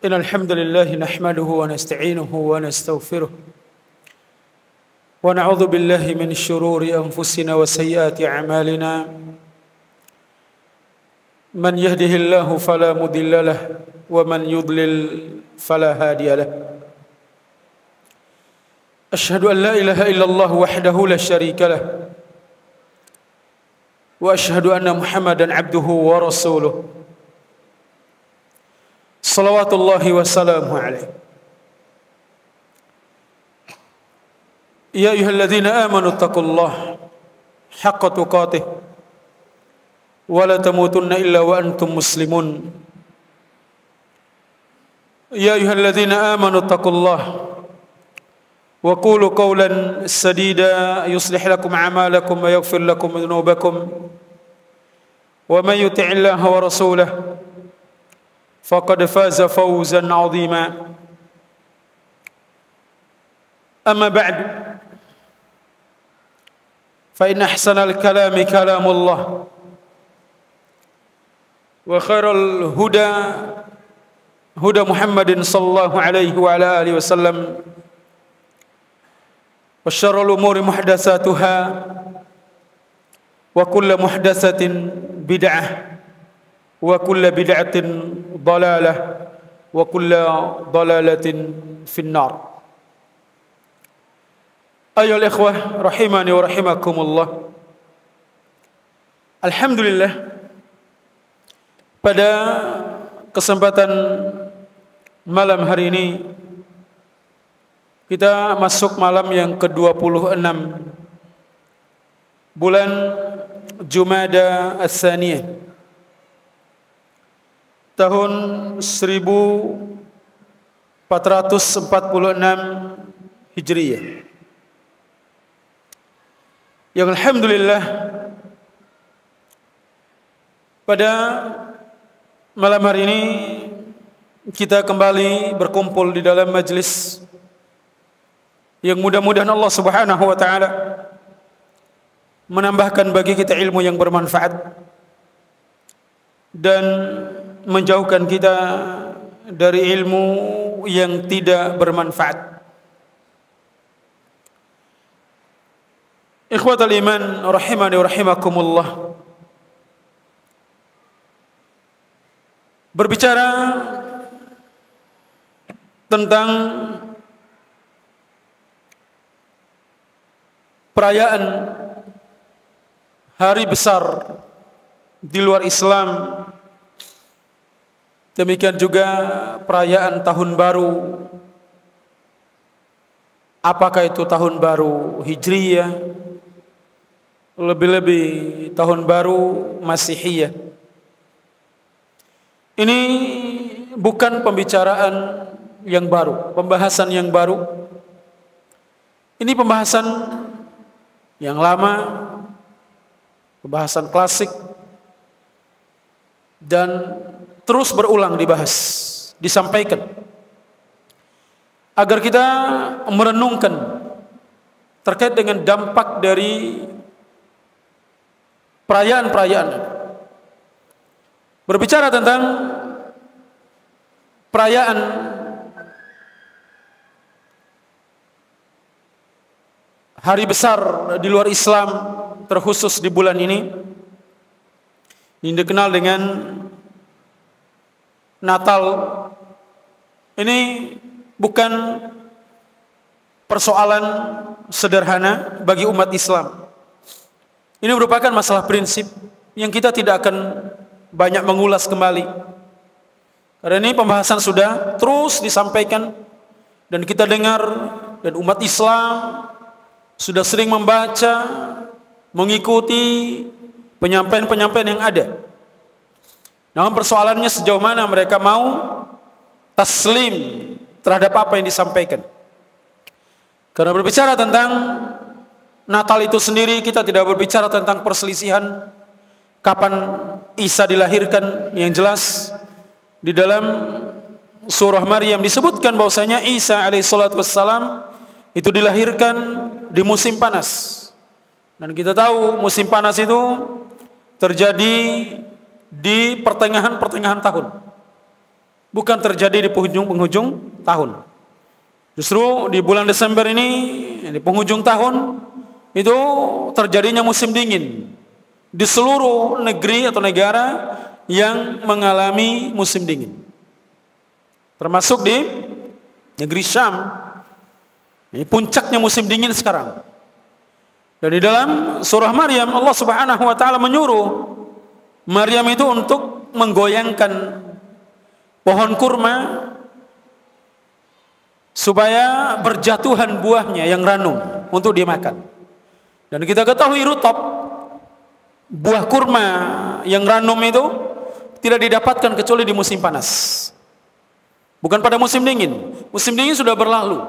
إن الحمد لله نحمده ونستعينه ونستغفره ونعوذ بالله من شرور أنفسنا وسيئات أعمالنا من يهده الله فلا مضل له ومن يضلل فلا هادي له أشهد أن لا إله إلا الله وحده لا شريك له وأشهد أن محمدا عبده ورسوله صلوات الله وسلامه عليه يا أيها الذين آمنوا اتقوا الله حق تقاته ولا تموتن إلا وأنتم مسلمون يا أيها الذين آمنوا اتقوا الله وقولوا قولا سديدا يصلح لكم أعمالكم ويغفر لكم ذنوبكم ومن يطع الله ورسوله فقد فاز فوزا عظيما أما بعد فإن أحسن الكلام كلام الله وخير الهدى هدى محمد صلى الله عليه وعلى آله وسلم وشر الأمور محدثاتها وكل محدثة بدعة وكل بدعة ضلالة وكل ضلالة في النار أيها الإخوة رحمني ورحمكم الله. Alhamdulillah, pada kesempatan malam hari ini kita masuk malam yang ke-26 bulan Jumada Ats-Tsaniyah tahun 1446 Hijriah. Yang alhamdulillah pada malam hari ini kita kembali berkumpul di dalam majlis yang mudah-mudahan Allah Subhanahu wa taala menambahkan bagi kita ilmu yang bermanfaat dan menjauhkan kita dari ilmu yang tidak bermanfaat. Ikhwatal iman rahimani wa rahimakumullah. Berbicara tentang perayaan hari besar di luar Islam, demikian juga perayaan tahun baru, apakah itu tahun baru Hijriyah, lebih-lebih tahun baru Masihiyah. Ini bukan pembicaraan yang baru, pembahasan yang baru. Ini pembahasan yang lama, pembahasan klasik, dan terus berulang dibahas, disampaikan agar kita merenungkan terkait dengan dampak dari perayaan-perayaan. Berbicara tentang perayaan hari besar di luar Islam, terkhusus di bulan ini dikenal dengan Natal. Ini bukan persoalan sederhana bagi umat Islam. Ini merupakan masalah prinsip yang kita tidak akan banyak mengulas kembali, karena ini pembahasan sudah terus disampaikan dan kita dengar, dan umat Islam sudah sering membaca, mengikuti penyampaian-penyampaian yang ada. Namun persoalannya sejauh mana mereka mau taslim terhadap apa yang disampaikan. Karena berbicara tentang Natal itu sendiri, kita tidak berbicara tentang perselisihan kapan Isa dilahirkan. Yang jelas di dalam surah Maryam disebutkan bahwasanya Isa alaihissalatu wassalam itu dilahirkan di musim panas. Dan kita tahu musim panas itu terjadi di pertengahan tahun. bukan terjadi di penghujung tahun. Justru di bulan Desember ini, di penghujung tahun, itu terjadinya musim dingin di seluruh negeri atau negara yang mengalami musim dingin, termasuk di negeri Syam. Ini puncaknya musim dingin sekarang. Dan di dalam surah Maryam, Allah Subhanahu wa taala menyuruh Maryam itu untuk menggoyangkan pohon kurma supaya berjatuhan buahnya yang ranum untuk dimakan. Dan kita ketahui rutab, buah kurma yang ranum itu tidak didapatkan kecuali di musim panas, bukan pada musim dingin. Musim dingin sudah berlalu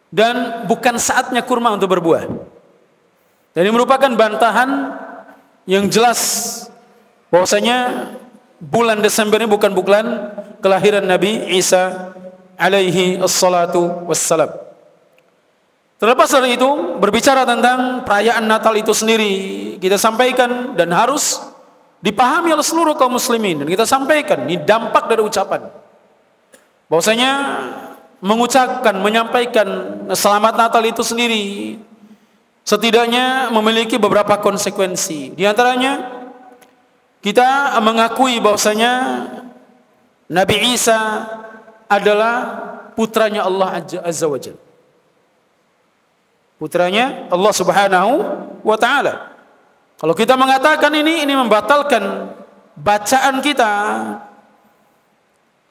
dan bukan saatnya kurma untuk berbuah. Dan ini merupakan bantahan yang jelas bahwasanya bulan Desember ini bukan bulan kelahiran Nabi Isa alaihi assalatu wassalam. Terlepas dari itu, berbicara tentang perayaan Natal itu sendiri, kita sampaikan dan harus dipahami oleh seluruh kaum muslimin. Dan kita sampaikan, ini dampak dari ucapan bahwasanya mengucapkan, menyampaikan selamat Natal itu sendiri setidaknya memiliki beberapa konsekuensi. Di antaranya, kita mengakui bahwasanya Nabi Isa adalah putranya Allah Azza wa Jalla, putranya Allah Subhanahu wa taala. Kalau kita mengatakan ini membatalkan bacaan kita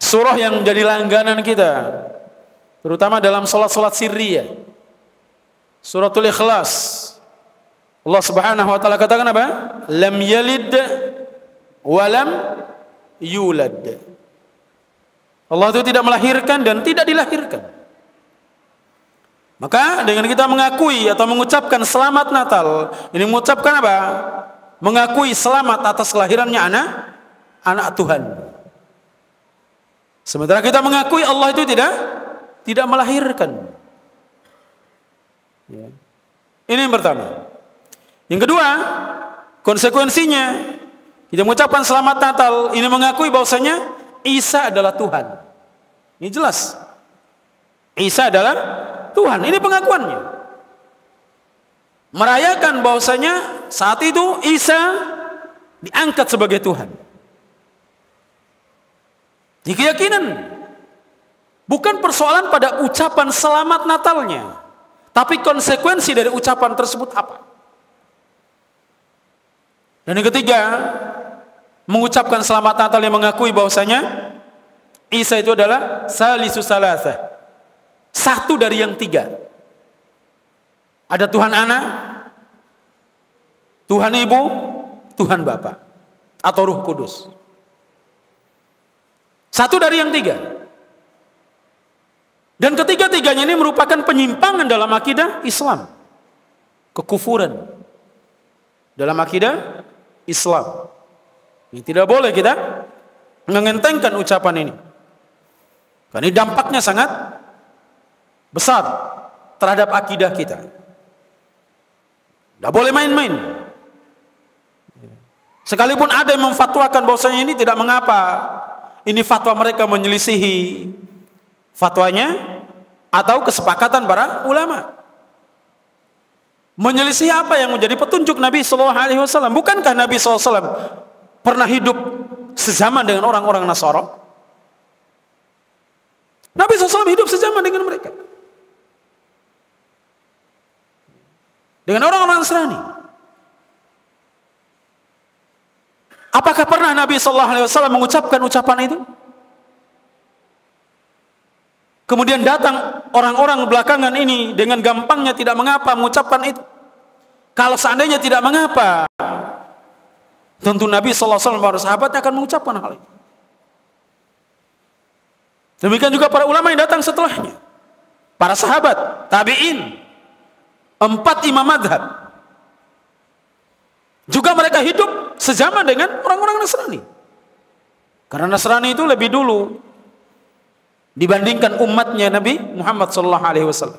surah yang menjadi langganan kita, terutama dalam salat-salat sirriyah, suratul Ikhlas. Allah Subhanahu wa taala katakan apa? Lam yalid wa lam yulad. Allah itu tidak melahirkan dan tidak dilahirkan. Maka dengan kita mengakui atau mengucapkan selamat Natal, ini mengucapkan apa? Mengakui selamat atas kelahirannya anak Tuhan. Sementara kita mengakui Allah itu tidak melahirkan. Ya. Ini yang pertama. Yang kedua, konsekuensinya kita mengucapkan selamat Natal, ini mengakui bahwasanya Isa adalah Tuhan. Ini jelas. Isa adalah Tuhan. Ini pengakuannya. Merayakan bahwasanya saat itu Isa diangkat sebagai Tuhan. Ini keyakinan. Bukan persoalan pada ucapan selamat Natalnya, tapi konsekuensi dari ucapan tersebut apa. Dan yang ketiga, mengucapkan selamat Natal yang mengakui bahwasanya Isa itu adalah salisu salasa, satu dari yang tiga. Ada Tuhan Anak, Tuhan Ibu, Tuhan Bapa, atau Ruh Kudus. Satu dari yang tiga. Dan ketiga-tiganya ini merupakan penyimpangan dalam akidah Islam, kekufuran dalam akidah Islam. Ini tidak boleh kita mengentengkan ucapan ini, karena ini dampaknya sangat besar terhadap akidah kita. Tidak boleh main-main. Sekalipun ada yang memfatwakan bahwasanya ini tidak mengapa, ini fatwa mereka menyelisihi fatwanya atau kesepakatan para ulama. Menyelisih apa yang menjadi petunjuk Nabi SAW? Bukankah Nabi SAW pernah hidup sezaman dengan orang-orang Nasara? Nabi SAW hidup sezaman dengan mereka, dengan orang-orang Nasrani. Apakah pernah Nabi SAW mengucapkan ucapan itu? Kemudian datang orang-orang belakangan ini dengan gampangnya tidak mengapa mengucapkan itu. Kalau seandainya tidak mengapa, tentu Nabi SAW para sahabatnya akan mengucapkan hal itu. Demikian juga para ulama yang datang setelahnya, para sahabat, tabi'in, 4 imam madhab, juga mereka hidup sezaman dengan orang-orang Nasrani. Karena Nasrani itu lebih dulu dibandingkan umatnya Nabi Muhammad SAW.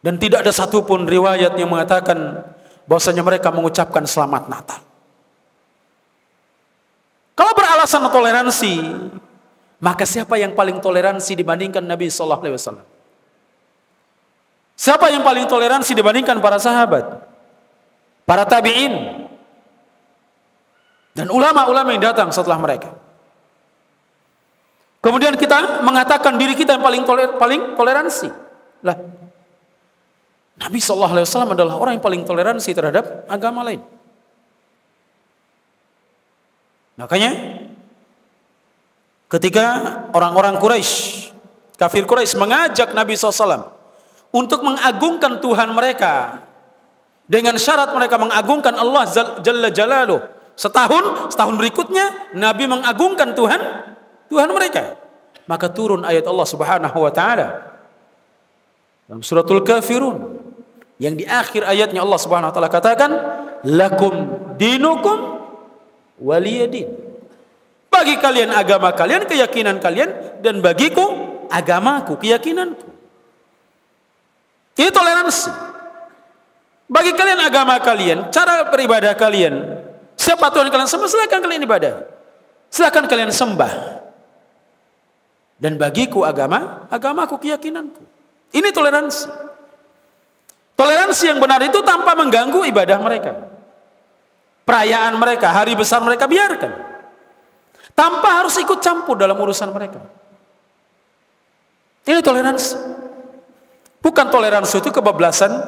Dan tidak ada satupun riwayat yang mengatakan bahwasanya mereka mengucapkan selamat Natal. Kalau beralasan alasan toleransi, maka siapa yang paling toleransi dibandingkan Nabi sallallahu alaihi wasallam? Siapa yang paling toleransi dibandingkan para sahabat, para tabi'in, dan ulama-ulama yang datang setelah mereka? Kemudian kita mengatakan diri kita yang paling toleransi. Lah, Nabi sallallahu alaihi wasallam adalah orang yang paling toleransi terhadap agama lain. Makanya ketika orang-orang Quraisy, kafir Quraisy mengajak Nabi SAW untuk mengagungkan Tuhan mereka dengan syarat mereka mengagungkan Allah Jalla Jalaluh, setahun berikutnya Nabi mengagungkan Tuhan mereka, maka turun ayat Allah Subhanahu wa taala dalam suratul Kafirun yang di akhir ayatnya Allah Subhanahu wa taala katakan, lakum dinukum waliyadin. Bagi kalian agama kalian, keyakinan kalian, dan bagiku agamaku, keyakinanku. Ini toleransi. Bagi kalian agama kalian, cara beribadah kalian, siapa Tuhan kalian sembah, silakan kalian ibadah, silakan kalian sembah. Dan bagiku agamaku, keyakinanku. Ini toleransi. Toleransi yang benar itu tanpa mengganggu ibadah mereka, perayaan mereka, hari besar mereka, biarkan, tanpa harus ikut campur dalam urusan mereka. Ini toleransi. Bukan toleransi itu kebablasan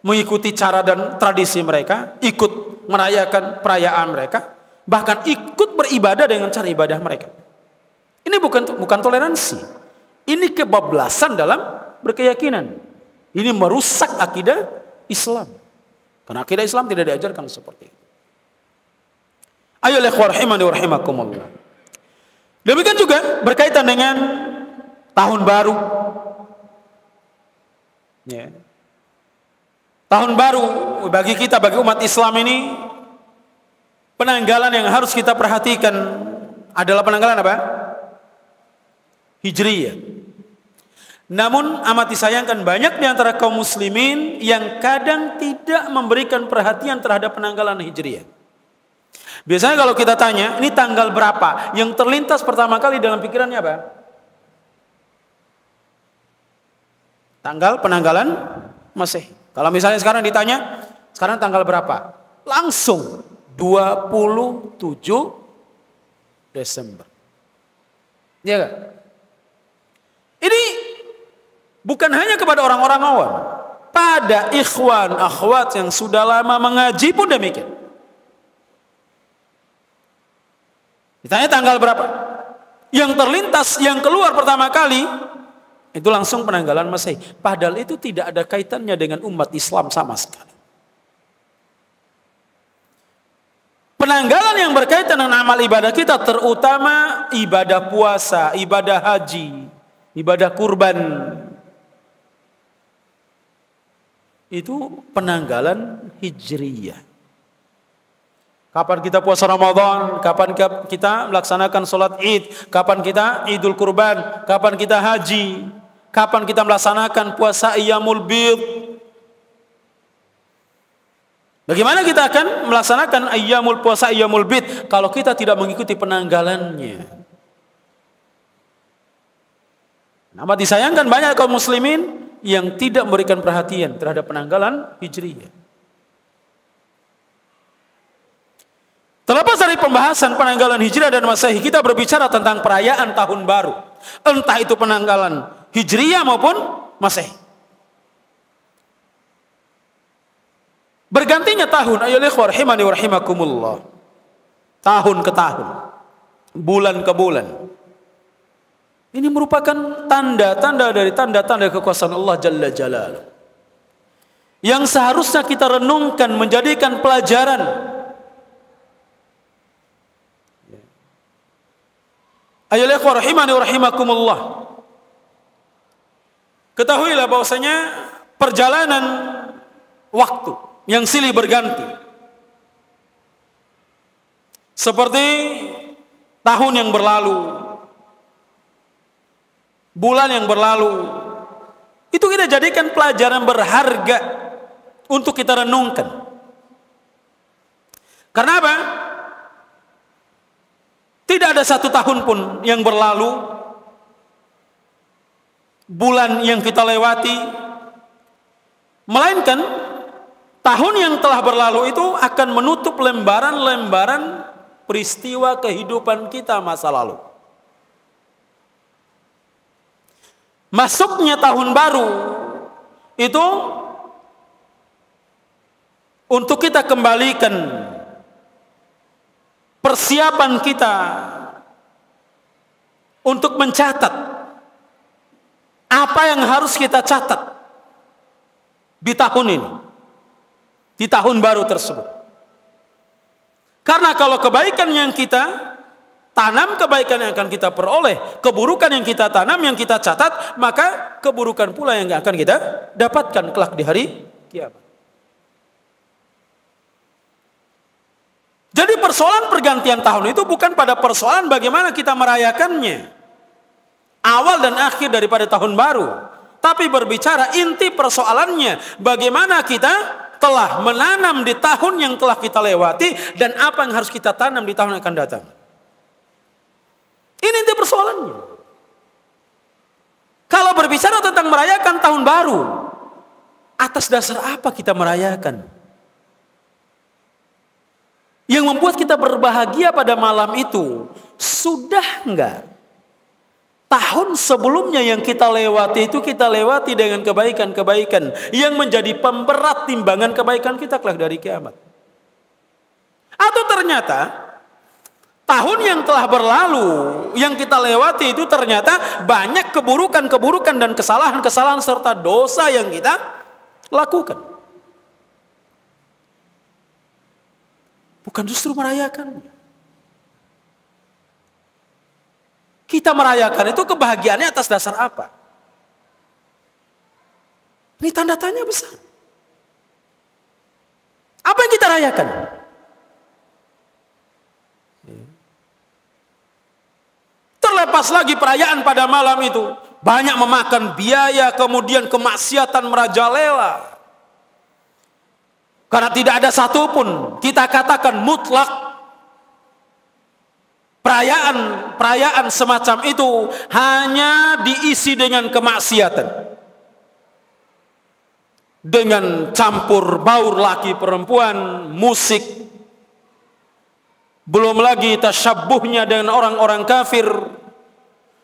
mengikuti cara dan tradisi mereka, ikut merayakan perayaan mereka, bahkan ikut beribadah dengan cara ibadah mereka. Ini bukan toleransi. Ini kebablasan dalam berkeyakinan. Ini merusak akidah Islam. Karena akidah Islam tidak diajarkan seperti itu. Ayo ikhwah rahimani wa rahimakumullah. Demikian juga berkaitan dengan tahun baru. Ya. Tahun baru bagi kita, bagi umat Islam ini, penanggalan yang harus kita perhatikan adalah penanggalan apa? Hijriyah. Namun amat disayangkan banyak di antara kaum muslimin yang kadang tidak memberikan perhatian terhadap penanggalan Hijriyah. Biasanya kalau kita tanya, ini tanggal berapa? Yang terlintas pertama kali dalam pikirannya apa? Tanggal penanggalan Masehi. Kalau misalnya sekarang ditanya, sekarang tanggal berapa? Langsung 27 Desember. Iya kan? Ini bukan hanya kepada orang-orang awam. Pada ikhwan, akhwat yang sudah lama mengaji pun demikian. Ditanya tanggal berapa? Yang terlintas, yang keluar pertama kali itu langsung penanggalan Masehi. Padahal itu tidak ada kaitannya dengan umat Islam sama sekali. Penanggalan yang berkaitan dengan amal ibadah kita, terutama ibadah puasa, ibadah haji, ibadah kurban, itu penanggalan Hijriyah. Kapan kita puasa Ramadan, kapan kita melaksanakan sholat Id, kapan kita Idul Kurban, kapan kita haji, kapan kita melaksanakan puasa Ayyamul Bid. Bagaimana kita akan melaksanakan puasa Ayyamul Bid kalau kita tidak mengikuti penanggalannya? Amat disayangkan banyak kaum muslimin yang tidak memberikan perhatian terhadap penanggalan Hijriyah. Terlepas dari pembahasan penanggalan Hijriah dan Masehi, kita berbicara tentang perayaan tahun baru. Entah itu penanggalan Hijriah maupun Masehi. Bergantinya tahun, ayo ikhwah rahimani wa rahimakumullah. Tahun ke tahun, bulan ke bulan. Ini merupakan tanda-tanda dari tanda-tanda kekuasaan Allah Jalla Jalaluh, yang seharusnya kita renungkan, menjadikan pelajaran. Ayo ikhwah rahimani wa rahimakumullah. Ketahuilah bahwasanya perjalanan waktu yang silih berganti, seperti tahun yang berlalu, bulan yang berlalu, itu kita jadikan pelajaran berharga untuk kita renungkan. Karena apa? ada satu tahun pun yang berlalu, bulan yang kita lewati, melainkan tahun yang telah berlalu itu akan menutup lembaran-lembaran peristiwa kehidupan kita masa lalu. Masuknya tahun baru itu untuk kita kembalikan persiapan kita untuk mencatat apa yang harus kita catat di tahun ini, di tahun baru tersebut. Karena kalau kebaikan yang kita tanam, kebaikan yang akan kita peroleh, keburukan yang kita tanam, yang kita catat, maka keburukan pula yang akan kita dapatkan kelak di hari kiamat. Jadi persoalan pergantian tahun itu bukan pada persoalan bagaimana kita merayakannya, awal dan akhir daripada tahun baru, tapi berbicara inti persoalannya, bagaimana kita telah menanam di tahun yang telah kita lewati dan apa yang harus kita tanam di tahun yang akan datang. Ini inti persoalannya. Kalau berbicara tentang merayakan tahun baru, atas dasar apa kita merayakan? Yang membuat kita berbahagia pada malam itu, sudah enggak tahun sebelumnya yang kita lewati itu kita lewati dengan kebaikan-kebaikan yang menjadi pemberat timbangan kebaikan kita kelak dari kiamat? Atau ternyata tahun yang telah berlalu yang kita lewati itu ternyata banyak keburukan-keburukan dan kesalahan-kesalahan serta dosa yang kita lakukan? Bukan justru merayakannya. Kita merayakan itu kebahagiaannya atas dasar apa? Ini tanda tanya besar. Apa yang kita rayakan? Terlepas lagi perayaan pada malam itu banyak memakan biaya, kemudian kemaksiatan merajalela. Karena tidak ada satupun kita katakan mutlak perayaan semacam itu hanya diisi dengan kemaksiatan, dengan campur baur laki perempuan, musik, belum lagi tasyabbuhnya dengan orang-orang kafir.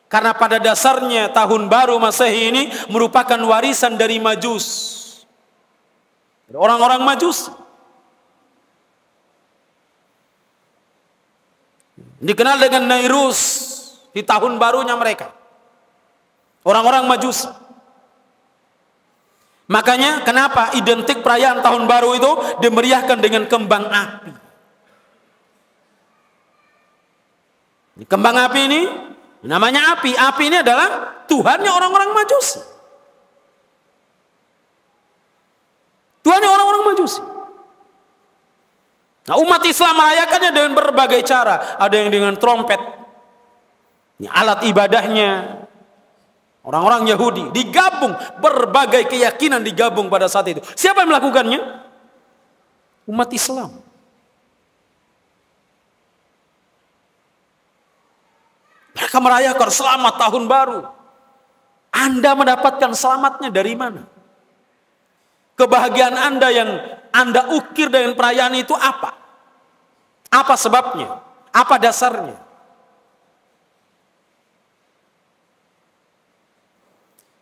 Karena pada dasarnya tahun baru Masehi ini merupakan warisan dari Majus, orang-orang Majus. Dikenal dengan Nairus di tahun barunya mereka, orang-orang Majus. Makanya kenapa identik perayaan tahun baru itu dimeriahkan dengan kembang api. Kembang api ini namanya api. Api ini adalah Tuhannya orang-orang Majus. Tuhannya orang-orang Majus. Nah, umat Islam merayakannya dengan berbagai cara. Ada yang dengan trompet, ini alat ibadahnya orang-orang Yahudi. Digabung, berbagai keyakinan digabung pada saat itu. Siapa yang melakukannya? Umat Islam. Mereka merayakan selamat tahun baru. Anda mendapatkan selamatnya dari mana? Kebahagiaan Anda yang Anda ukir dengan perayaan itu apa? Apa sebabnya? Apa dasarnya?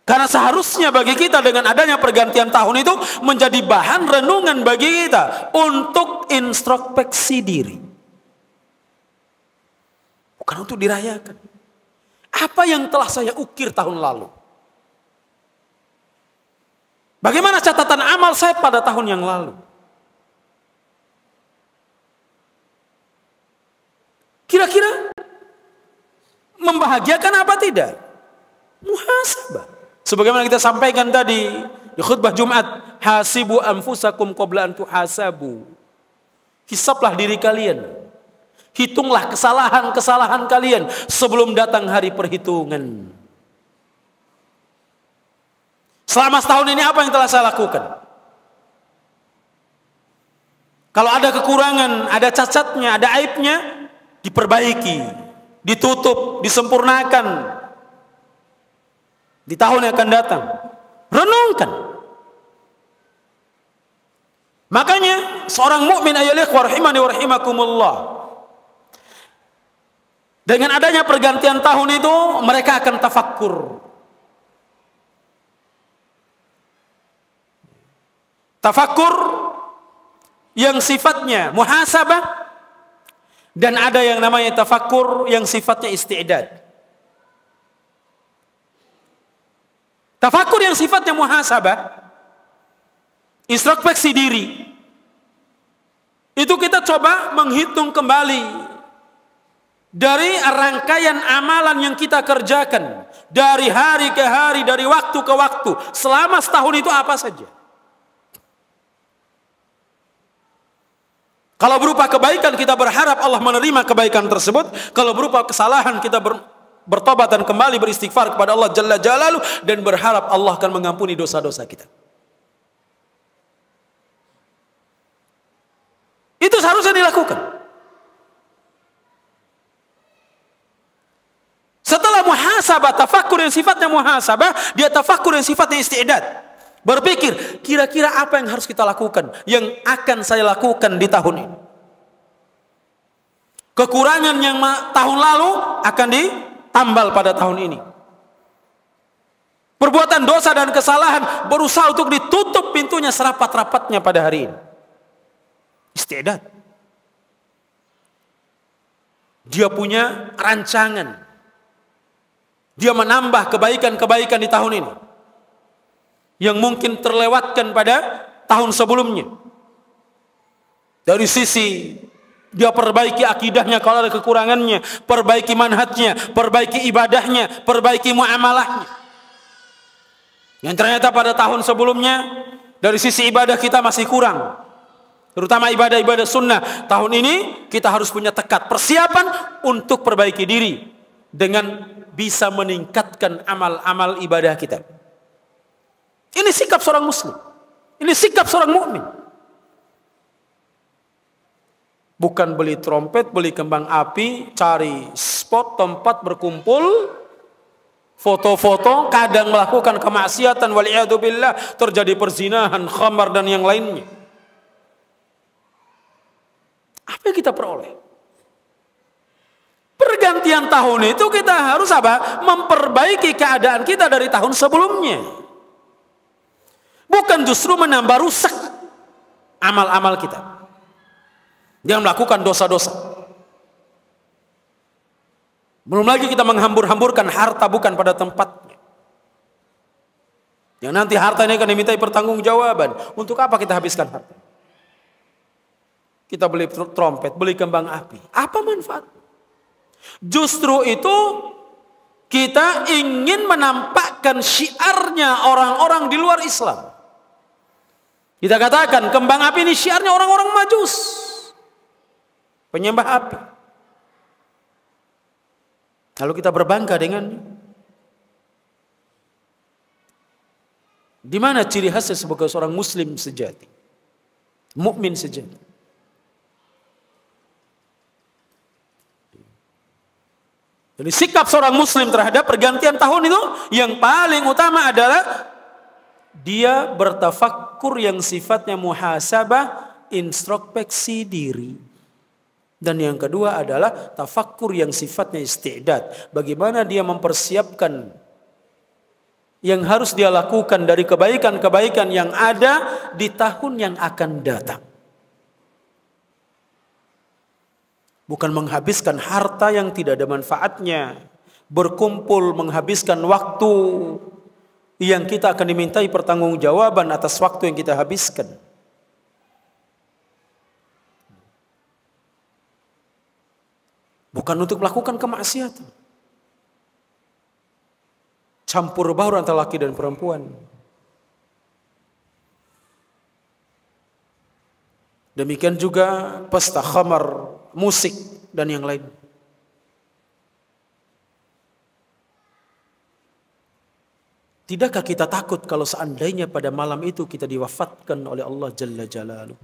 Karena seharusnya bagi kita dengan adanya pergantian tahun itu menjadi bahan renungan bagi kita untuk introspeksi diri. Bukan untuk dirayakan. Apa yang telah saya ukir tahun lalu? Bagaimana catatan amal saya pada tahun yang lalu? Kira-kira membahagiakan apa tidak? Muhasabah. Sebagaimana kita sampaikan tadi di khutbah Jumat, hasibu anfusakum qabla an tuhasabu. Hisablah diri kalian. Hitunglah kesalahan-kesalahan kalian sebelum datang hari perhitungan. Selama setahun ini apa yang telah saya lakukan? Kalau ada kekurangan, ada cacatnya, ada aibnya, diperbaiki. ditutup, disempurnakan di tahun yang akan datang. Renungkan. Makanya seorang mukmin ayyuhal ikhwah rahimani wa rahimakumullah, dengan adanya pergantian tahun itu mereka akan tafakkur. Tafakkur yang sifatnya muhasabah, dan ada yang namanya tafakkur yang sifatnya isti'dad. Tafakkur yang sifatnya muhasabah, introspeksi diri, itu kita coba menghitung kembali dari rangkaian amalan yang kita kerjakan dari hari ke hari, dari waktu ke waktu, selama setahun itu apa saja. Kalau berupa kebaikan, kita berharap Allah menerima kebaikan tersebut. Kalau berupa kesalahan, kita bertobat dan kembali beristighfar kepada Allah Jalla Jalaluh, dan berharap Allah akan mengampuni dosa-dosa kita. Itu seharusnya dilakukan. Setelah muhasabah, tafakkur yang sifatnya muhasabah, dia tafakkur yang sifatnya isti'dad. Berpikir, kira-kira apa yang harus kita lakukan, yang akan saya lakukan di tahun ini. Kekurangan yang tahun lalu akan ditambal pada tahun ini. Perbuatan dosa dan kesalahan berusaha untuk ditutup pintunya serapat-rapatnya pada hari ini. Isti'dad. Dia punya rancangan. Dia menambah kebaikan-kebaikan di tahun ini yang mungkin terlewatkan pada tahun sebelumnya. Dari sisi dia perbaiki akidahnya kalau ada kekurangannya, perbaiki manhajnya, perbaiki ibadahnya, perbaiki muamalahnya. Yang ternyata pada tahun sebelumnya dari sisi ibadah kita masih kurang, terutama ibadah-ibadah sunnah. Tahun ini kita harus punya tekad, persiapan untuk perbaiki diri dengan bisa meningkatkan amal-amal ibadah kita. Ini sikap seorang muslim. Ini sikap seorang mukmin. Bukan beli trompet, beli kembang api, cari spot tempat berkumpul, foto-foto, kadang melakukan kemaksiatan, waliyadzubillah, terjadi perzinahan, khamar dan yang lainnya. Apa yang kita peroleh? Pergantian tahun itu kita harus apa? Memperbaiki keadaan kita dari tahun sebelumnya. Bukan justru menambah rusak amal-amal kita. Dia melakukan dosa-dosa. Belum lagi kita menghambur-hamburkan harta bukan pada tempatnya. Yang nanti harta ini akan dimintai pertanggungjawaban. Untuk apa kita habiskan harta? Kita beli trompet, beli kembang api. Apa manfaat? Justru itu kita ingin menampakkan syiarnya orang-orang di luar Islam. Kita katakan kembang api ini syiarnya orang-orang Majus, penyembah api. Lalu kita berbangga dengannya. Di mana ciri khasnya sebagai seorang muslim sejati, mukmin sejati? Jadi sikap seorang muslim terhadap pergantian tahun itu yang paling utama adalah dia bertafakkur yang sifatnya muhasabah, introspeksi diri. Dan yang kedua adalah tafakkur yang sifatnya isti'dad. Bagaimana dia mempersiapkan yang harus dia lakukan dari kebaikan-kebaikan yang ada di tahun yang akan datang. Bukan menghabiskan harta yang tidak ada manfaatnya. Berkumpul menghabiskan waktu yang kita akan dimintai pertanggungjawaban atas waktu yang kita habiskan. Bukan untuk melakukan kemaksiatan. Campur baur antara laki dan perempuan. Demikian juga pesta khamar, musik dan yang lain. Tidakkah kita takut kalau seandainya pada malam itu kita diwafatkan oleh Allah Jalla Jalaluh?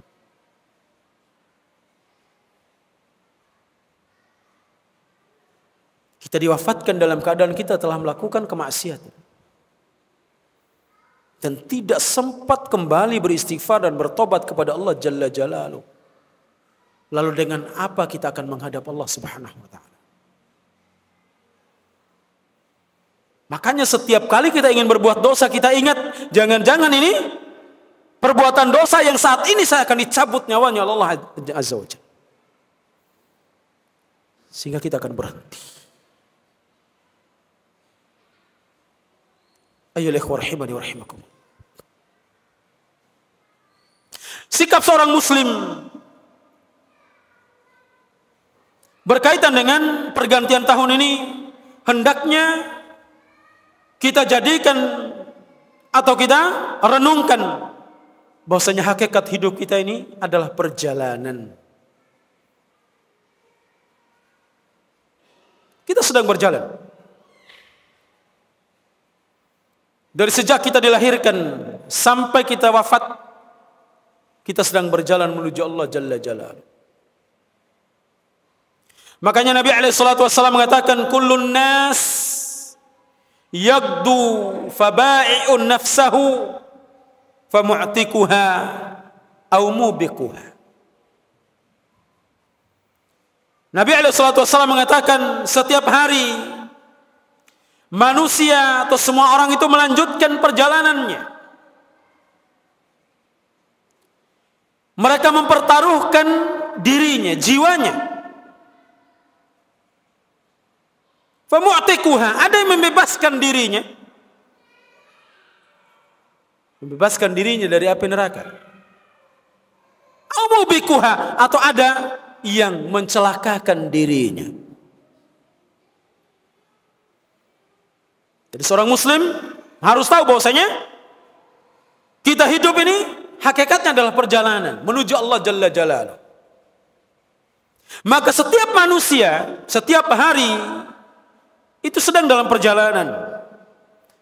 Kita diwafatkan dalam keadaan kita telah melakukan kemaksiatan dan tidak sempat kembali beristighfar dan bertobat kepada Allah Jalla Jalaluhu. Lalu dengan apa kita akan menghadap Allah Subhanahu wa taala? Makanya setiap kali kita ingin berbuat dosa, kita ingat, jangan-jangan ini perbuatan dosa yang saat ini saya akan dicabut nyawanya oleh Allah Azza wa Jalla. Sehingga kita akan berhenti. Ayyuhal ikhwah rahimani wa rahimakum. Sikap seorang muslim berkaitan dengan pergantian tahun ini hendaknya kita jadikan atau kita renungkan bahwasanya hakikat hidup kita ini adalah perjalanan. Kita sedang berjalan. Dari sejak kita dilahirkan sampai kita wafat, kita sedang berjalan menuju Allah Jalla Jalaluhu. Makanya Nabi SAW mengatakan, kullun nas yagdu faba'i'un nafsahu famu'tikuha au mubiquha. Nabi SAW mengatakan setiap hari manusia atau semua orang itu melanjutkan perjalanannya. Mereka mempertaruhkan dirinya, jiwanya. Famu'tikuha, ada yang membebaskan dirinya. Membebaskan dirinya dari api neraka. Amubikuha, atau ada yang mencelakakan dirinya. Jadi seorang muslim harus tahu bahwasanya kita hidup ini hakikatnya adalah perjalanan menuju Allah Jalla Jalaluhu. Maka setiap manusia, setiap hari itu sedang dalam perjalanan,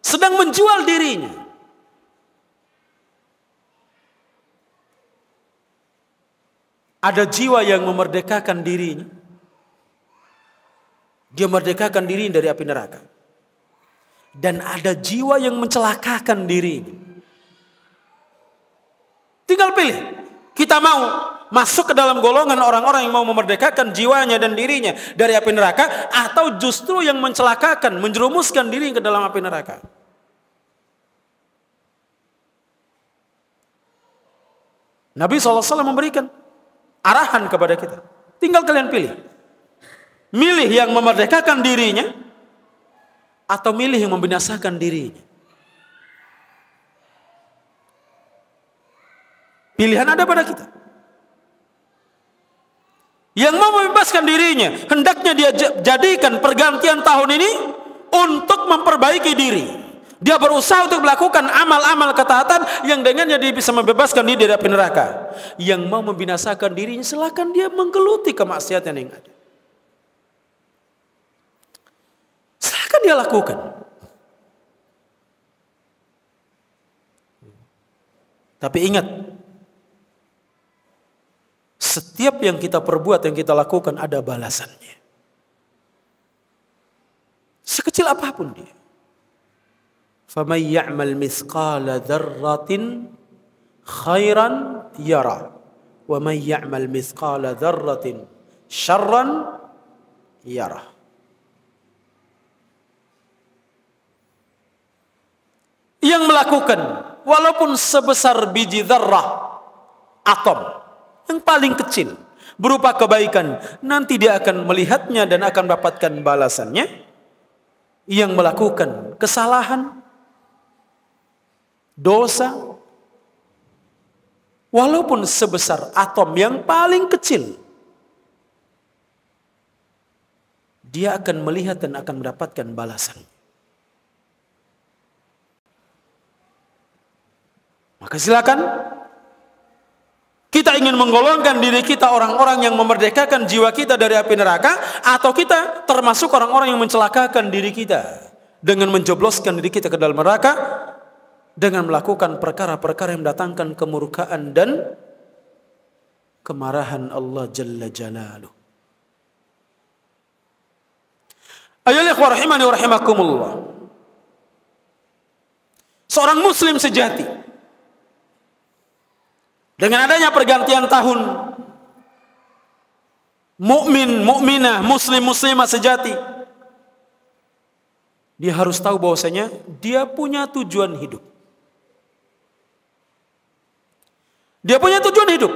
sedang menjual dirinya. Ada jiwa yang memerdekakan dirinya. Dia merdekakan dirinya dari api neraka. Dan ada jiwa yang mencelakakan dirinya. Tinggal pilih. Kita mau masuk ke dalam golongan orang-orang yang mau memerdekakan jiwanya dan dirinya dari api neraka, atau justru yang mencelakakan, menjerumuskan diri ke dalam api neraka. Nabi SAW memberikan arahan kepada kita. Tinggal kalian pilih. Milih yang memerdekakan dirinya atau milih yang membinasakan dirinya. Pilihan ada pada kita. Yang mau membebaskan dirinya, hendaknya dia jadikan pergantian tahun ini untuk memperbaiki diri. Dia berusaha untuk melakukan amal-amal ketaatan yang dengannya dia bisa membebaskan diri dari api neraka. Yang mau membinasakan dirinya, silakan dia menggeluti kemaksiatan yang ada. Silakan dia lakukan. Tapi ingat, setiap yang kita perbuat, yang kita lakukan ada balasannya. Sekecil apapun dia. فَمَنْ يَعْمَلْ مِثْقَالَ ذَرَّةٍ خَيْرًا يَرَى وَمَنْ يَعْمَلْ مِثْقَالَ ذَرَّةٍ شَرًّا يَرَى. Yang melakukan walaupun sebesar biji dzarrah, atom yang paling kecil berupa kebaikan, nanti dia akan melihatnya dan akan mendapatkan balasannya. Yang melakukan kesalahan, dosa, walaupun sebesar atom yang paling kecil, dia akan melihat dan akan mendapatkan balasan. Maka silakan, kita ingin menggolongkan diri kita orang-orang yang memerdekakan jiwa kita dari api neraka, atau kita termasuk orang-orang yang mencelakakan diri kita dengan menjebloskan diri kita ke dalam neraka dengan melakukan perkara-perkara yang mendatangkan kemurkaan dan kemarahan Allah Jalla Jalaluhu. Ayolah ikhwah rahimani wa rahimakumullah. Seorang muslim sejati, dengan adanya pergantian tahun, mukmin, mukminah, muslim, muslimah sejati, dia harus tahu bahwasanya dia punya tujuan hidup. Dia punya tujuan hidup.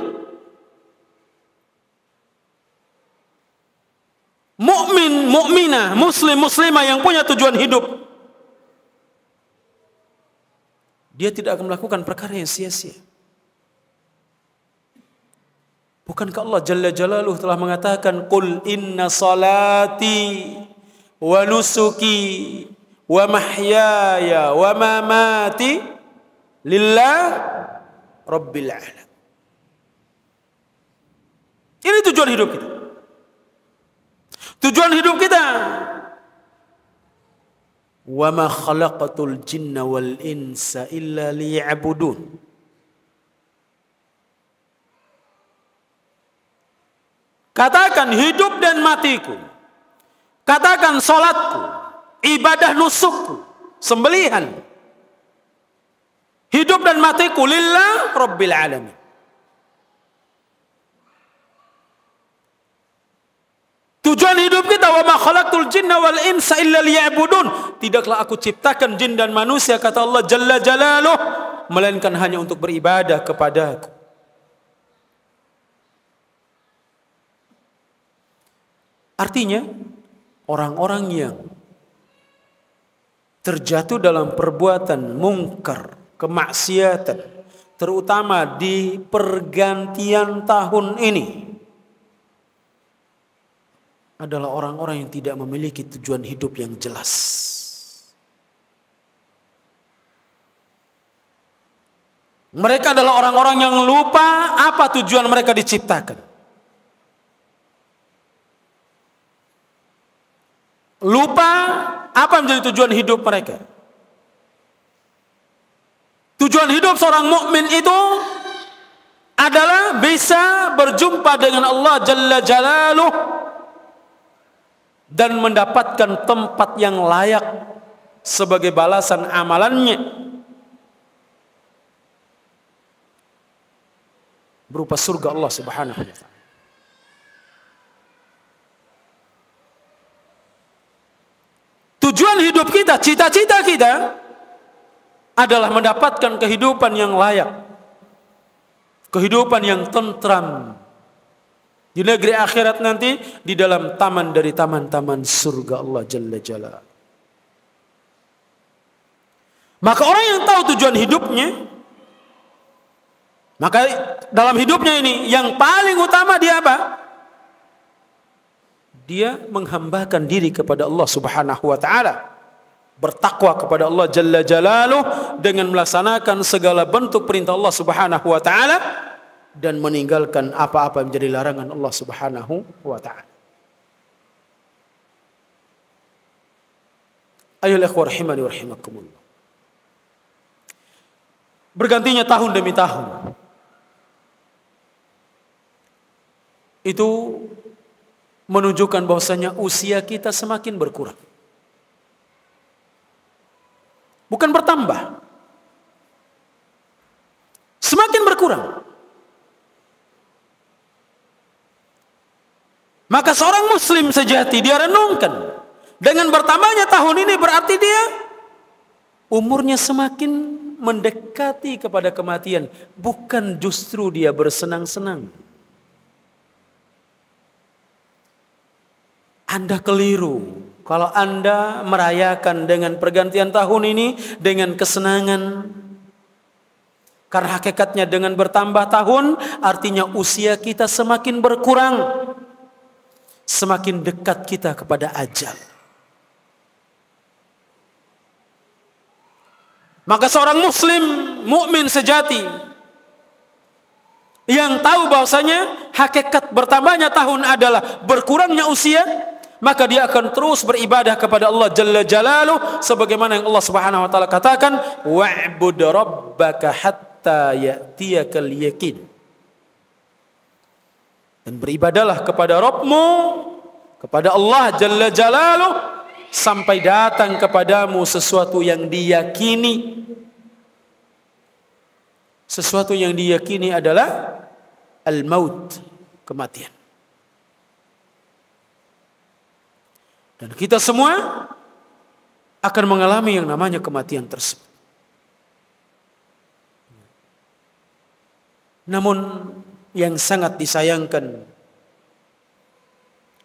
Mukmin, mukminah, muslim, muslimah yang punya tujuan hidup, dia tidak akan melakukan perkara yang sia-sia. Bukankah Allah Jalla Jalaluhu telah mengatakan, Qul inna salati wa nusuki wa mahyaya wa mamati lillah rabbil alamin. Ini tujuan hidup kita. Tujuan hidup kita. Wa ma khalaqatul jinna wal insa illa liya'budun. Katakan hidup dan matiku. Katakan salatku, ibadah nusukku, sembelihan. Hidup dan matiku lillah rabbil alamin. Tujuan hidup kita, wa ma khalaqtul jinna wal insa illa liya'budun. Tidaklah aku ciptakan jin dan manusia, kata Allah Jalla Jalaluh, melainkan hanya untuk beribadah kepadaku. Artinya, orang-orang yang terjatuh dalam perbuatan mungkar, kemaksiatan, terutama di pergantian tahun ini, adalah orang-orang yang tidak memiliki tujuan hidup yang jelas. Mereka adalah orang-orang yang lupa apa tujuan mereka diciptakan. Lupa apa menjadi tujuan hidup mereka. Tujuan hidup seorang mukmin itu adalah bisa berjumpa dengan Allah Jalla Jalaluh dan mendapatkan tempat yang layak sebagai balasan amalannya, berupa surga Allah Subhanahu wa ta'ala. Tujuan hidup kita, cita-cita kita adalah mendapatkan kehidupan yang layak, kehidupan yang tentram di negeri akhirat nanti, di dalam taman dari taman-taman surga Allah Jalla Jalla. Maka orang yang tahu tujuan hidupnya, maka dalam hidupnya ini yang paling utama dia apa? Dia menghambakan diri kepada Allah Subhanahu wa ta'ala, bertakwa kepada Allah Jalla Jalaluh dengan melaksanakan segala bentuk perintah Allah Subhanahu wa ta'ala dan meninggalkan apa-apa yang menjadi larangan Allah Subhanahu wa ta'ala. Ayolah ikhwah rahimani wa rahimakumullah. Bergantinya tahun demi tahun itu menunjukkan bahwasanya usia kita semakin berkurang, bukan bertambah, semakin berkurang. Maka seorang muslim sejati dia renungkan, dengan bertambahnya tahun ini berarti dia umurnya semakin mendekati kepada kematian, bukan justru dia bersenang-senang. Anda keliru kalau Anda merayakan dengan pergantian tahun ini dengan kesenangan. Karena hakikatnya dengan bertambah tahun artinya usia kita semakin berkurang, semakin dekat kita kepada ajal. Maka seorang muslim mukmin sejati yang tahu bahwasanya hakikat bertambahnya tahun adalah berkurangnya usia, maka dia akan terus beribadah kepada Allah Jalla Jalaluh sebagaimana yang Allah Subhanahu wa taala katakan, wa'bud rabbaka hatta ya'tiyakal yaqin. Dan beribadahlah kepada Rabbmu, kepada Allah Jalla Jalaluh sampai datang kepadamu sesuatu yang diyakini. Sesuatu yang diyakini adalah al-maut, kematian. Dan kita semua akan mengalami yang namanya kematian tersebut. Namun yang sangat disayangkan,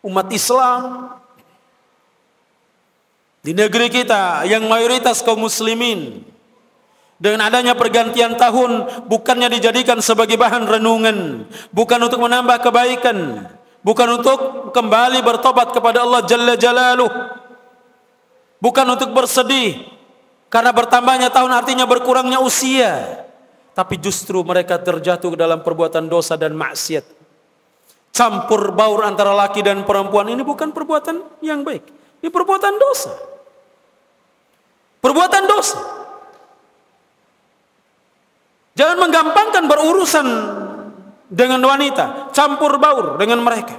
umat Islam di negeri kita yang mayoritas kaum muslimin, dengan adanya pergantian tahun bukannya dijadikan sebagai bahan renungan, bukan untuk menambah kebaikan, bukan untuk kembali bertobat kepada Allah Jalla Jalaluh, bukan untuk bersedih karena bertambahnya tahun artinya berkurangnya usia, tapi justru mereka terjatuh dalam perbuatan dosa dan maksiat. Campur baur antara laki dan perempuan ini bukan perbuatan yang baik, ini perbuatan dosa. Perbuatan dosa. Jangan menggampangkan berurusan dengan wanita, campur baur dengan mereka.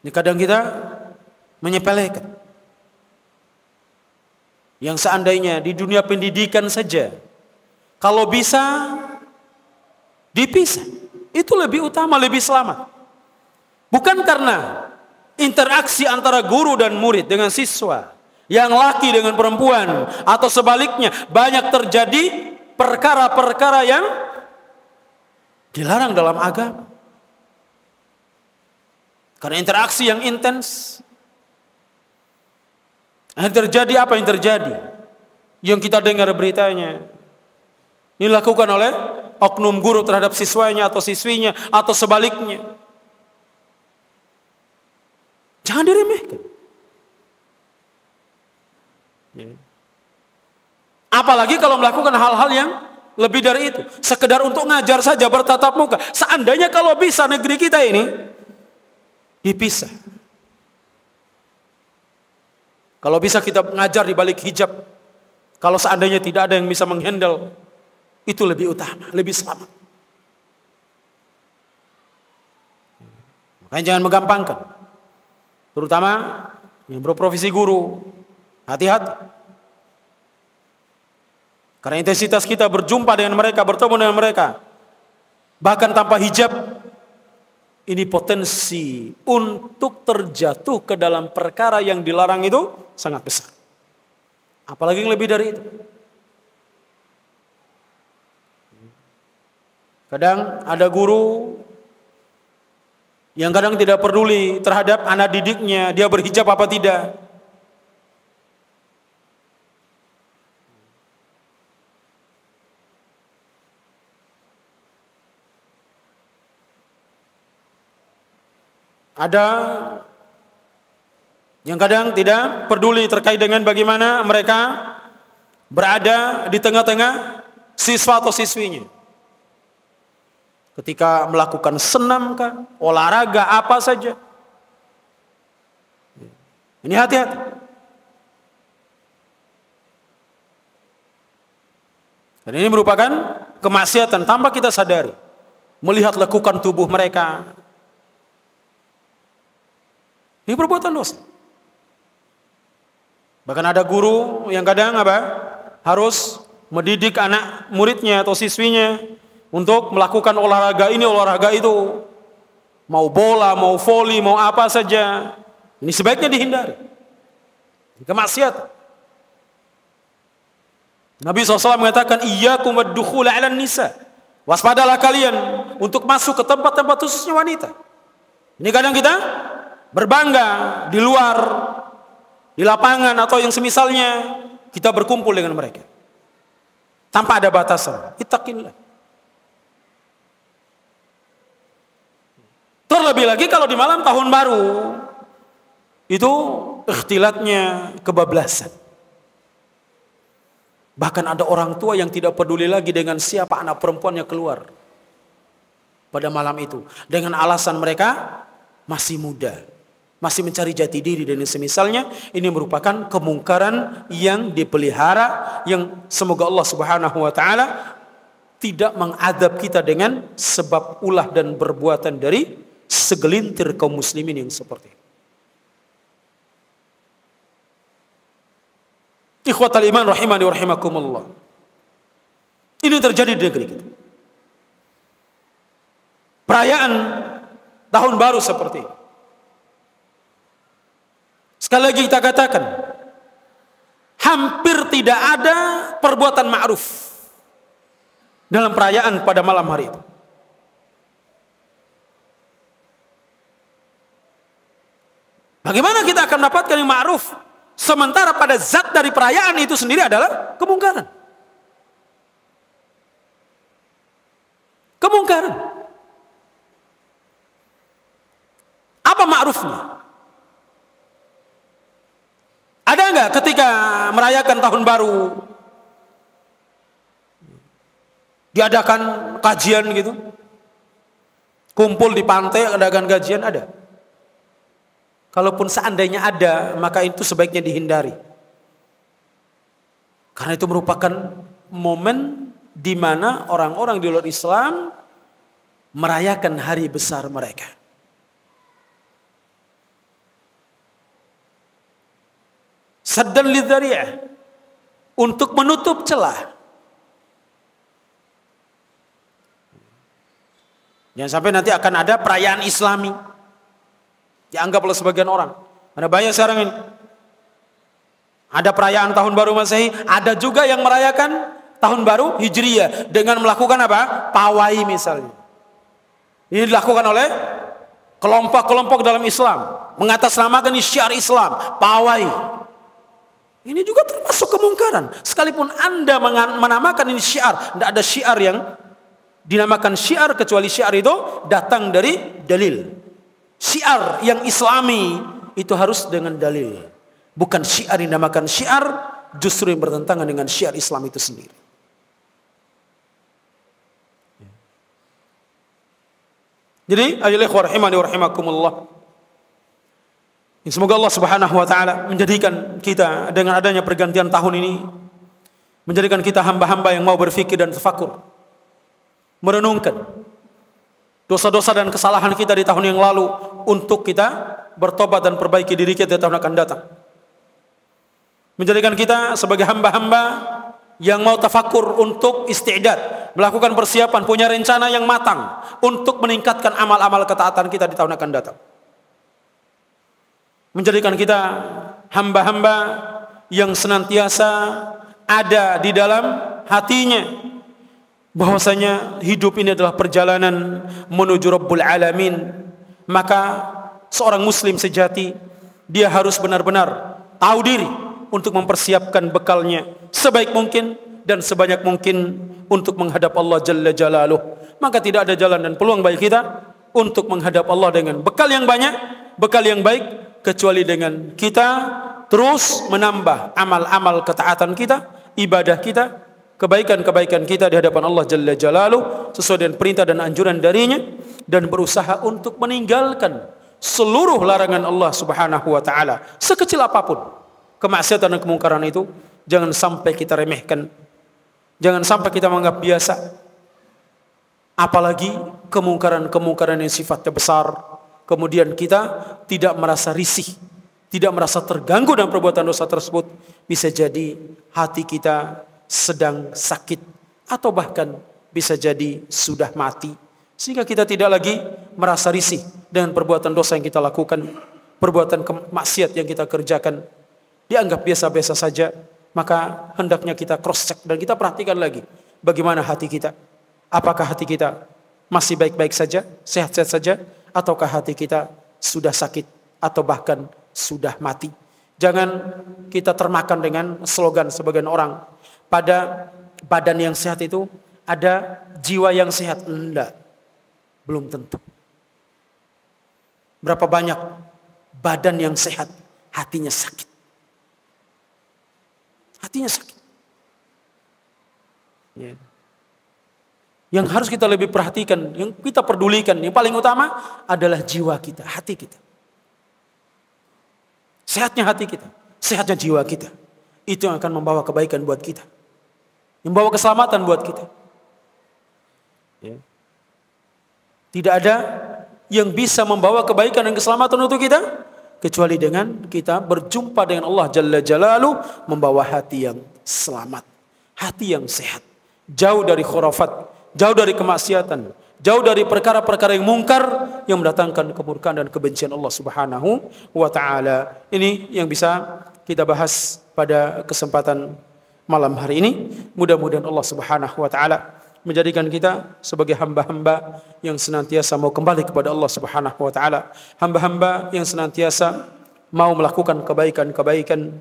Ini kadang kita menyepelekan. Yang seandainya di dunia pendidikan saja, kalau bisa dipisah, itu lebih utama, lebih selamat. Bukan karena interaksi antara guru dan murid dengan siswa, yang laki dengan perempuan, atau sebaliknya, banyak terjadi perkara-perkara yang dilarang dalam agama. Karena interaksi yang intens. Yang terjadi apa yang terjadi? Yang kita dengar beritanya, ini dilakukan oleh oknum guru terhadap siswanya atau siswinya, atau sebaliknya. Jangan diremehkan. Apalagi kalau melakukan hal-hal yang lebih dari itu, sekedar untuk ngajar saja bertatap muka. Seandainya kalau bisa negeri kita ini dipisah, kalau bisa kita ngajar di balik hijab, kalau seandainya tidak ada yang bisa menghandle, itu lebih utama, lebih selamat. Makanya jangan menggampangkan, terutama yang berprofesi guru. Hati-hati. Karena intensitas kita berjumpa dengan mereka, bertemu dengan mereka, bahkan tanpa hijab, ini potensi untuk terjatuh ke dalam perkara yang dilarang itu sangat besar. Apalagi yang lebih dari itu. Kadang ada guru yang kadang tidak peduli terhadap anak didiknya, dia berhijab apa tidak. Ada yang kadang tidak peduli terkait dengan bagaimana mereka berada di tengah-tengah siswa atau siswinya. Ketika melakukan senam kah, olahraga apa saja. Ini hati-hati. Dan ini merupakan kemaksiatan tanpa kita sadari. Melihat lekukan tubuh mereka. Ini perbuatan dosa. Bahkan ada guru yang kadang harus mendidik anak muridnya atau siswinya untuk melakukan olahraga ini, olahraga itu. Mau bola, mau voli, mau apa saja. Ini sebaiknya dihindari. Kemaksiatan. Nabi SAW mengatakan, iyyakum wad-dukhula 'alan nisa. Waspadalah kalian untuk masuk ke tempat-tempat khususnya wanita. Ini kadang kita berbangga di luar, di lapangan atau yang semisalnya, kita berkumpul dengan mereka tanpa ada batasan. Ittaqillah. Terlebih lagi kalau di malam tahun baru, itu ikhtilatnya kebablasan. Bahkan ada orang tua yang tidak peduli lagi dengan siapa anak perempuannya keluar pada malam itu, dengan alasan mereka masih muda, masih mencari jati diri dan semisalnya. Ini merupakan kemungkaran yang dipelihara, yang semoga Allah Subhanahu wa taala tidak mengadab kita dengan sebab ulah dan perbuatan dari segelintir kaum muslimin yang seperti ini. Ikhwatal iman rahimani wa rahimakumullah. Ini terjadi di negeri kita. Perayaan tahun baru seperti ini. Sekali lagi kita katakan, hampir tidak ada perbuatan ma'ruf dalam perayaan pada malam hari itu. Bagaimana kita akan mendapatkan yang ma'ruf sementara pada zat dari perayaan itu sendiri adalah kemungkaran? Kemungkaran. Apa ma'rufnya? Ada enggak ketika merayakan tahun baru diadakan kajian gitu? Kumpul di pantai adakan kajian, ada? Kalaupun seandainya ada, maka itu sebaiknya dihindari. Karena itu merupakan momen di mana orang-orang di luar Islam merayakan hari besar mereka. Saddan lidzari'ah, untuk menutup celah. Jangan sampai nanti akan ada perayaan Islami dianggap oleh sebagian orang. Ada banyak sekarang ini. Ada perayaan tahun baru Masehi, ada juga yang merayakan tahun baru Hijriyah dengan melakukan apa? Pawai misalnya. Ini dilakukan oleh kelompok-kelompok dalam Islam, mengatasnamakan syiar Islam, pawai. Ini juga termasuk kemungkaran. Sekalipun Anda menamakan ini syiar, tidak ada syiar yang dinamakan syiar kecuali syiar itu datang dari dalil. Syiar yang Islami itu harus dengan dalil. Bukan syiar yang dinamakan syiar justru yang bertentangan dengan syiar Islam itu sendiri. Jadi ayolah rahimani wa rahimakumullah. Semoga Allah Subhanahu wa taala menjadikan kita dengan adanya pergantian tahun ini, menjadikan kita hamba-hamba yang mau berfikir dan tafakur, merenungkan dosa-dosa dan kesalahan kita di tahun yang lalu untuk kita bertobat dan perbaiki diri kita di tahun akan datang. Menjadikan kita sebagai hamba-hamba yang mau tafakur untuk isti'dad, melakukan persiapan, punya rencana yang matang untuk meningkatkan amal-amal ketaatan kita di tahun akan datang. Menjadikan kita hamba-hamba yang senantiasa ada di dalam hatinya bahwasanya hidup ini adalah perjalanan menuju Rabbul Alamin. Maka seorang muslim sejati, dia harus benar-benar tahu diri untuk mempersiapkan bekalnya sebaik mungkin dan sebanyak mungkin untuk menghadap Allah Jalla Jalaluh. Maka tidak ada jalan dan peluang bagi kita untuk menghadap Allah dengan bekal yang banyak, bekal yang baik, kecuali dengan kita terus menambah amal-amal ketaatan kita, ibadah kita, kebaikan-kebaikan kita di hadapan Allah Jalla Jalaluh sesuai dengan perintah dan anjuran darinya, dan berusaha untuk meninggalkan seluruh larangan Allah Subhanahu wa taala sekecil apapun kemaksiatan dan kemungkaran itu. Jangan sampai kita remehkan, jangan sampai kita menganggap biasa, apalagi kemungkaran-kemungkaran yang sifatnya besar. Kemudian kita tidak merasa risih, tidak merasa terganggu dengan perbuatan dosa tersebut. Bisa jadi hati kita sedang sakit, atau bahkan bisa jadi sudah mati, sehingga kita tidak lagi merasa risih dengan perbuatan dosa yang kita lakukan, perbuatan maksiat yang kita kerjakan, dianggap biasa-biasa saja. Maka hendaknya kita cross check dan kita perhatikan lagi bagaimana hati kita. Apakah hati kita masih baik-baik saja, sehat-sehat saja, ataukah hati kita sudah sakit atau bahkan sudah mati. Jangan kita termakan dengan slogan sebagian orang, pada badan yang sehat itu ada jiwa yang sehat. Enggak, belum tentu. Berapa banyak badan yang sehat, hatinya sakit. Hatinya sakit. Ya. Yang harus kita lebih perhatikan, yang kita pedulikan, yang paling utama adalah jiwa kita, hati kita. Sehatnya hati kita, sehatnya jiwa kita, itu yang akan membawa kebaikan buat kita, yang membawa keselamatan buat kita. Ya. Tidak ada yang bisa membawa kebaikan dan keselamatan untuk kita kecuali dengan kita berjumpa dengan Allah Jalla Jalaluhu membawa hati yang selamat, hati yang sehat, jauh dari khurafat, jauh dari kemaksiatan, jauh dari perkara-perkara yang mungkar yang mendatangkan kemurkaan dan kebencian Allah Subhanahu wa taala. Ini yang bisa kita bahas pada kesempatan malam hari ini. Mudah-mudahan Allah Subhanahu wa taala menjadikan kita sebagai hamba-hamba yang senantiasa mau kembali kepada Allah Subhanahu wa taala, hamba-hamba yang senantiasa mau melakukan kebaikan-kebaikan,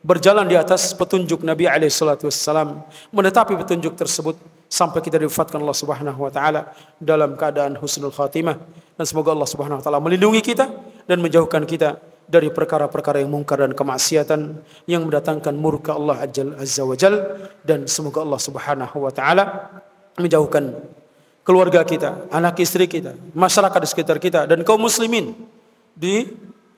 berjalan di atas petunjuk Nabi alaihi salatu wassalam, menetapi petunjuk tersebut sampai kita diwafatkan Allah Subhanahu wa taala dalam keadaan husnul khatimah. Dan semoga Allah Subhanahu wa taala melindungi kita dan menjauhkan kita dari perkara-perkara yang mungkar dan kemaksiatan yang mendatangkan murka Allah Azza wa Jal. Dan semoga Allah Subhanahu wa taala menjauhkan keluarga kita, anak istri kita, masyarakat di sekitar kita, dan kaum muslimin di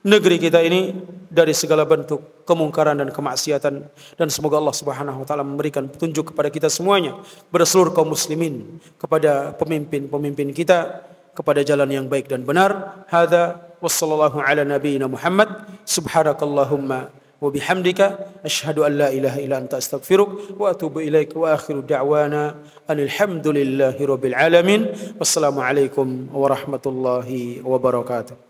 negeri kita ini dari segala bentuk kemungkaran dan kemaksiatan. Dan semoga Allah Subhanahu wa taala memberikan petunjuk kepada kita semuanya, kepada seluruh kaum muslimin, kepada pemimpin-pemimpin kita, kepada jalan yang baik dan benar. Hadza wassallallahu ala nabiyyina Muhammad subhanakallahumma wa bihamdika asyhadu an la ilaha illa anta astaghfiruka wa atubu ilaik wa akhiru da'wana alhamdulillahi rabbil alamin. Wassalamu alaikum warahmatullahi wabarakatuh.